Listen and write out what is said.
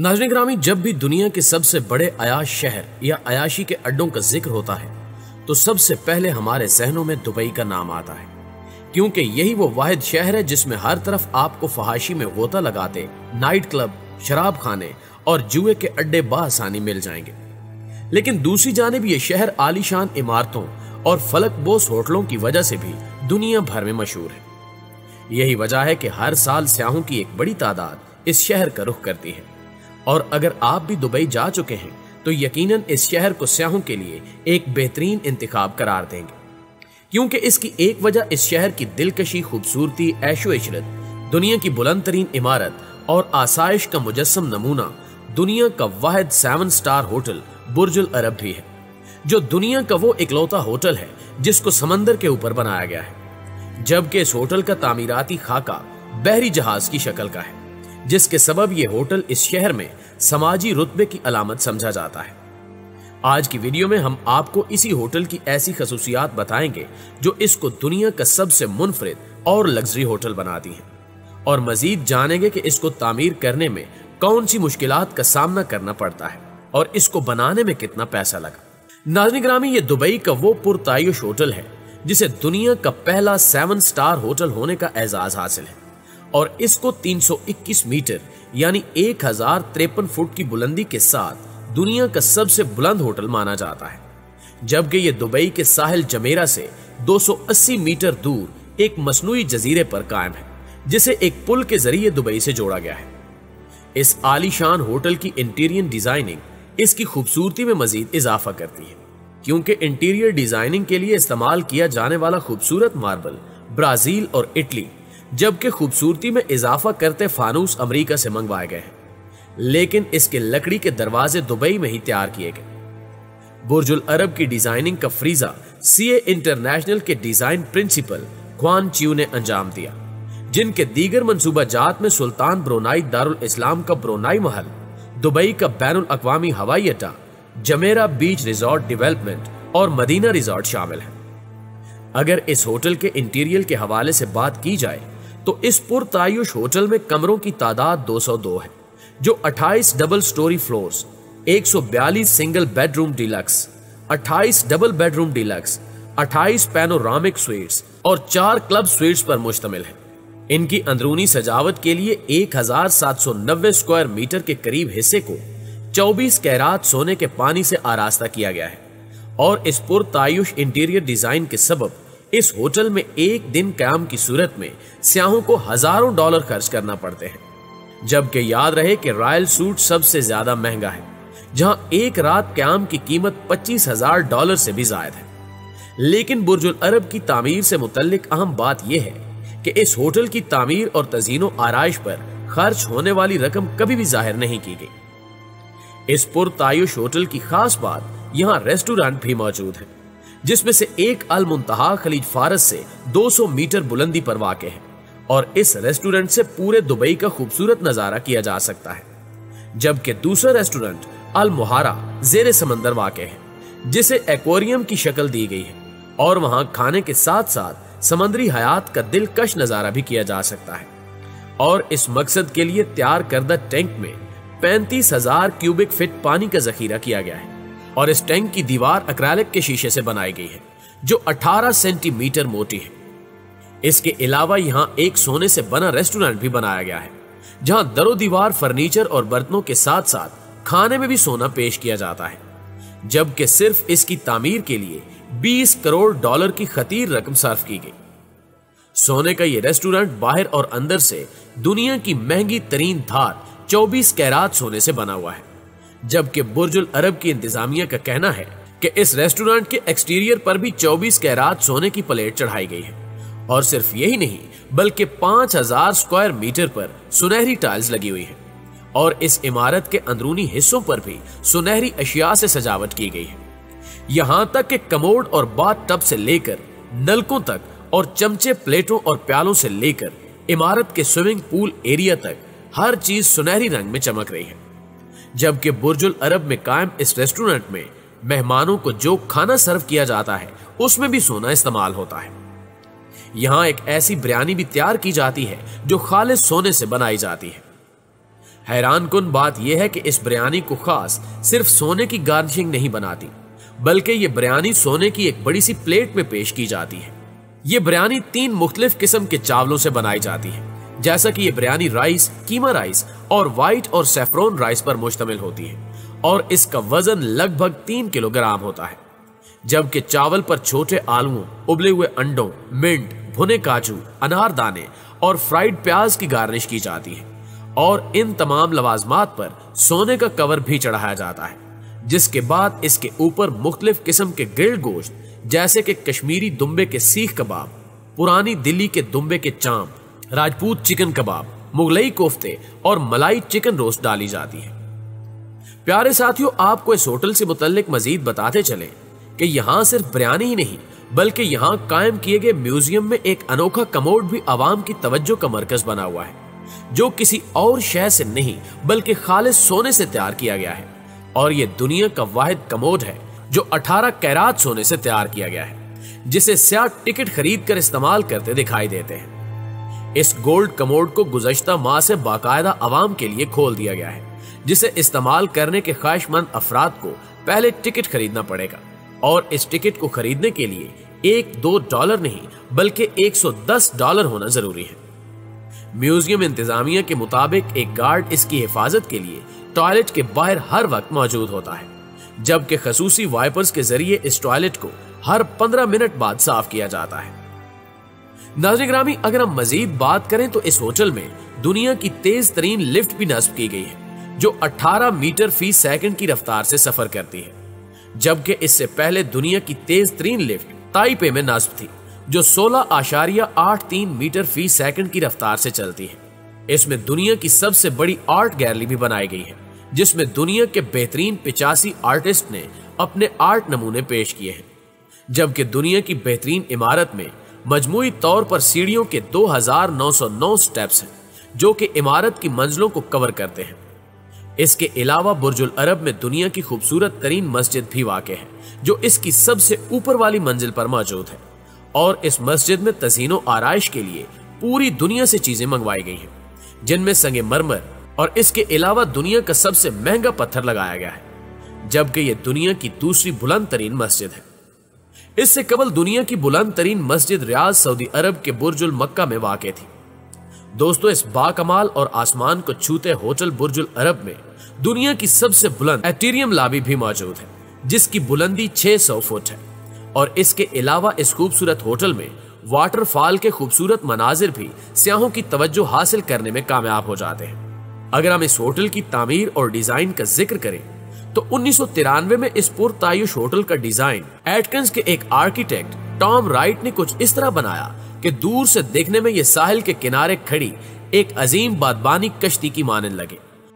नाज़रीन ग्रामी, जब भी दुनिया के सबसे बड़े अयाश शहर या अयाशी के अड्डों का जिक्र होता है तो सबसे पहले हमारे जहनों में दुबई का नाम आता है, क्योंकि यही वो वाहिद शहर है जिसमें हर तरफ आपको फहाशी में गोता लगाते नाइट क्लब, शराब खाने और जुए के अड्डे बआसानी मिल जाएंगे। लेकिन दूसरी जानिब ये शहर आलीशान इमारतों और फलकबोस होटलों की वजह से भी दुनिया भर में मशहूर है। यही वजह है कि हर साल सयाहों की एक बड़ी तादाद इस शहर का रुख करती है। और अगर आप भी दुबई जा चुके हैं तो यकीनन इस शहर को सयाहों के लिए एक बेहतरीन इंतखाब करार देंगे, क्योंकि इसकी एक वजह इस शहर की दिलकशी खूबसूरती, ऐशो इशरत, दुनिया की बुलंद तरीन इमारत और आसाइश का मुजस्सम नमूना दुनिया का वाहिद 7 स्टार होटल बुर्जुल अरब भी है, जो दुनिया का वो इकलौता होटल है जिसको समंदर के ऊपर बनाया गया है। जबकि इस होटल का तामीराती खाका बहरी जहाज की शक्ल का है, जिसके सबब ये होटल इस शहर में समाजी रुतबे की अलामत समझा जाता है। आज की वीडियो में हम आपको इसी होटल की ऐसी खसूसियात बताएंगे जो इसको दुनिया का सबसे मुनफरिद और लग्जरी होटल बनाती हैं, और मजीद जानेंगे कि इसको तामीर करने में कौन सी मुश्किलात का सामना करना पड़ता है और इसको बनाने में कितना पैसा लगा। नाज़रीन ग्रामी, ये दुबई का वो पुरतायुश होटल है जिसे दुनिया का पहला 7 स्टार होटल होने का एजाज हासिल है, और इसको 321 मीटर यानी 1053 फुट की बुलंदी के साथ दुनिया का सबसे बुलंद होटल माना जाता है। जबकि ये दुबई के साहिल जमेरा से 280 मीटर दूर एक मसनूई जजीरे पर कायम है, जिसे एक पुल के जरिए दुबई से जोड़ा गया है। इस आलीशान होटल की इंटीरियर डिजाइनिंग इसकी खूबसूरती में मजीद इजाफा करती है, क्योंकि इंटीरियर डिजाइनिंग के लिए इस्तेमाल किया जाने वाला खूबसूरत मार्बल ब्राजील और इटली, जबकि खूबसूरती में इजाफा करते फानूस अमेरिका से मंगवाए गए हैं, लेकिन इसके लकड़ी के दरवाजे दुबई में ही तैयार किए गए। बुर्जुल अरब की डिजाइनिंग का फ्रीजा सीए इंटरनेशनल के डिजाइन प्रिंसिपल ख्वान चियू ने अंजाम दिया, जिनके दीगर मंसूबा जात में सुल्तान ब्रुनाई दारुल इस्लाम का ब्रुनाई महल, दुबई का बैनुल अक़वामी हवाई अड्डा, जमेरा बीच रिजॉर्ट डेवलपमेंट और मदीना रिजॉर्ट शामिल है। अगर इस होटल के इंटीरियर के हवाले से बात की जाए तो इस पुरतायुश होटल में कमरों की तादाद 202 है, जो 28 double storey floors, 142 single bedroom deluxe, 28 double bedroom deluxe, 28 panoramic sweets और 4 क्लब स्वीट्स पर मुश्तमिल है। इनकी अंदरूनी सजावट के लिए 1790 स्क्वायर मीटर के करीब हिस्से को 24 कैरात सोने के पानी से आरास्ता किया गया है, और इस पुरतायुश इंटीरियर डिजाइन के सबब इस होटल में एक दिन क़याम की सूरत में सयाहों को हजारों डॉलर खर्च करना पड़ते हैं। जबकि याद रहे कि रॉयल सूट सबसे ज्यादा महंगा है, जहां एक रात क़याम की कीमत $25,000 से भी ज्यादा है। लेकिन बुर्जुल अरब की तामीर से मुतल्लिक अहम बात यह है कि इस होटल की तामीर और तज़ीनो आराइश पर खर्च होने वाली रकम कभी भी जाहिर नहीं की गई। इस पुरतायुश होटल की खास बात यहाँ रेस्टोरेंट भी मौजूद है, जिसमें से एक अल मुंतहा खलीज फारस से 200 मीटर बुलंदी पर वाक़ है, और इस रेस्टोरेंट से पूरे दुबई का खूबसूरत नजारा किया जा सकता है। जबकि दूसरा रेस्टोरेंट अल मुहारा जेरे समंदर वाक़ है, जिसे एक्वेरियम की शक्ल दी गई है, और वहां खाने के साथ साथ समंदरी हयात का दिलकश नजारा भी किया जा सकता है। और इस मकसद के लिए तैयार करदा टैंक में 35,000 क्यूबिक फीट पानी का जखीरा किया गया है, और इस टैंक की दीवार एक्रेलिक के शीशे से बनाई गई है, जो 18 सेंटीमीटर मोटी है। इसके अलावा यहाँ एक सोने से बना रेस्टोरेंट भी बनाया गया है, जहां दरो दीवार फर्नीचर और बर्तनों के साथ साथ खाने में भी सोना पेश किया जाता है। जबकि सिर्फ इसकी तामीर के लिए $20 करोड़ की खतीर रकम सर्फ की गई। सोने का ये रेस्टोरेंट बाहर और अंदर से दुनिया की महंगी तरीन धार 24 कैरात सोने से बना हुआ है। जबकि बुर्जुल अरब की इंतजामिया का कहना है कि इस रेस्टोरेंट के एक्सटीरियर पर भी 24 कैरात सोने की प्लेट चढ़ाई गई है, और सिर्फ यही नहीं बल्कि 5000 स्क्वायर मीटर पर सुनहरी टाइल्स लगी हुई है, और इस इमारत के अंदरूनी हिस्सों पर भी सुनहरी अशिया से सजावट की गई है। यहां तक कि कमोड और बाथ टब से लेकर नलकों तक और चमचे, प्लेटों और प्यालों से लेकर इमारत के स्विमिंग पूल एरिया तक हर चीज सुनहरी रंग में चमक रही है। जबकि बुर्जुल अरब में कायम इस रेस्टोरेंट में मेहमानों को जो खाना सर्व किया जाता है उसमें भी सोना इस्तेमाल होता है। यहाँ एक ऐसी बिरयानी भी तैयार की जाती है जो खालिस सोने से बनाई जाती है। हैरानकुन बात यह है कि इस बिरयानी को खास सिर्फ सोने की गार्निशिंग नहीं बनाती, बल्कि ये बिरयानी सोने की एक बड़ी सी प्लेट में पेश की जाती है। ये बिरयानी 3 मुख्तलिफ किस्म के चावलों से बनाई जाती है, जैसा कि ये बिरयानी राइस, कीमा राइस और व्हाइट और सैफरॉन राइस पर मुश्तमिल होती है और इसका वजन लगभग 3 किलोग्राम होता है। जबकि चावल पर छोटे आलूओं, उबले हुए अंडों, मिंट, भुने काजू, अनारदाने और फ्राइड प्याज की गार्निश की जाती है और इन तमाम लवाजमात पर सोने का कवर भी चढ़ाया जाता है, जिसके बाद इसके ऊपर मुख्तलिफ किस्म के ग्रिल्ड गोश्त जैसे कि कश्मीरी दुम्बे के सीख कबाब, पुरानी दिल्ली के दुम्बे के चांप, राजपूत चिकन कबाब, मुगलई कोफ्ते और मलाई चिकन रोस्ट डाली जाती है। प्यारे साथियों, आपको इस होटल से मुतल्लिक मजीद बताते चले कि यहाँ सिर्फ बिरयानी ही नहीं, बल्कि यहाँ कायम किए गए म्यूजियम में एक अनोखा कमोड भी आवाम की तवज्जो का मरकज बना हुआ है, जो किसी और शय से नहीं बल्कि खालिस सोने से तैयार किया गया है। और ये दुनिया का वाहिद कमोड है जो 18 कैरात सोने से तैयार किया गया है, जिसे स्याह टिकट खरीद कर इस्तेमाल करते दिखाई देते हैं। इस गोल्ड कमोड को गुज़श्ता माह से बाकायदा आवाम के लिए खोल दिया गया है, जिसे इस्तेमाल करने के ख्वाहिशमंद अफराद को पहले टिकट खरीदना पड़ेगा और इस टिकट को खरीदने के लिए $1-2 नहीं बल्कि $110 होना जरूरी है। म्यूजियम इंतजामिया के मुताबिक एक गार्ड इसकी हिफाजत के लिए टॉयलेट के बाहर हर वक्त मौजूद होता है, जबकि खसूसी वाइपर्स के जरिए इस टॉयलेट को हर 15 मिनट बाद साफ किया जाता है। नाज़रीन गिरामी, अगर हम मजीद बात करें तो इस होटल में दुनिया की तेज तरीन लिफ्ट भी नस्ब की गई है, जो 18 मीटर फी सेकंड की रफ्तार से सफर करती है, जबकि इससे पहले दुनिया की तेज तरीन लिफ्ट ताइपे में नस्ब थी, जो 16.83 मीटर फी सेकंड की रफ्तार से चलती है। इसमें दुनिया की सबसे बड़ी आर्ट गैलरी भी बनाई गई है, जिसमें दुनिया के बेहतरीन 85 आर्टिस्ट ने अपने आर्ट नमूने पेश किए हैं, जबकि दुनिया की बेहतरीन इमारत में मजमूई तौर पर सीढ़ियों के 2909 स्टेप्स हैं, जो कि इमारत की मंजिलों को कवर करते हैं। इसके अलावा बुर्जुल अरब में दुनिया की खूबसूरत तरीन मस्जिद भी वाक़ है, जो इसकी सबसे ऊपर वाली मंजिल पर मौजूद है और इस मस्जिद में तज़ीनो आराइश के लिए पूरी दुनिया से चीजें मंगवाई गई हैं, जिनमें संगे मरमर और इसके अलावा दुनिया का सबसे महंगा पत्थर लगाया गया है, जबकि यह दुनिया की दूसरी बुलंद तरीन मस्जिद है। इससे कबल दुनिया की बुलंद तरीन मस्जिद रियाद सऊदी अरब के बुर्जुल मक्का में वाक़ थी। दोस्तों, इस बाकमाल और आसमान को छूते होटल बुर्जुल अरब में दुनिया की सबसे बुलंद एटीरियम लॉबी भी मौजूद है, जिसकी बुलंदी 600 फुट है और इसके अलावा इस खूबसूरत होटल में वाटरफॉल के खूबसूरत मनाजिर भी सियाहों की तवज्जो हासिल करने में कामयाब हो जाते हैं। अगर हम इस होटल की तामीर और डिजाइन का जिक्र करें तो 1993 में इस पुरतायुश होटल का डिजाइन एटकिंस के एक आर्किटेक्ट टॉम राइट ने कुछ इस तरह बनाया कि दूर से देखने में यह साहिल के किनारे खड़ी एक अजीम बादबानी कश्ती की मानने लगे।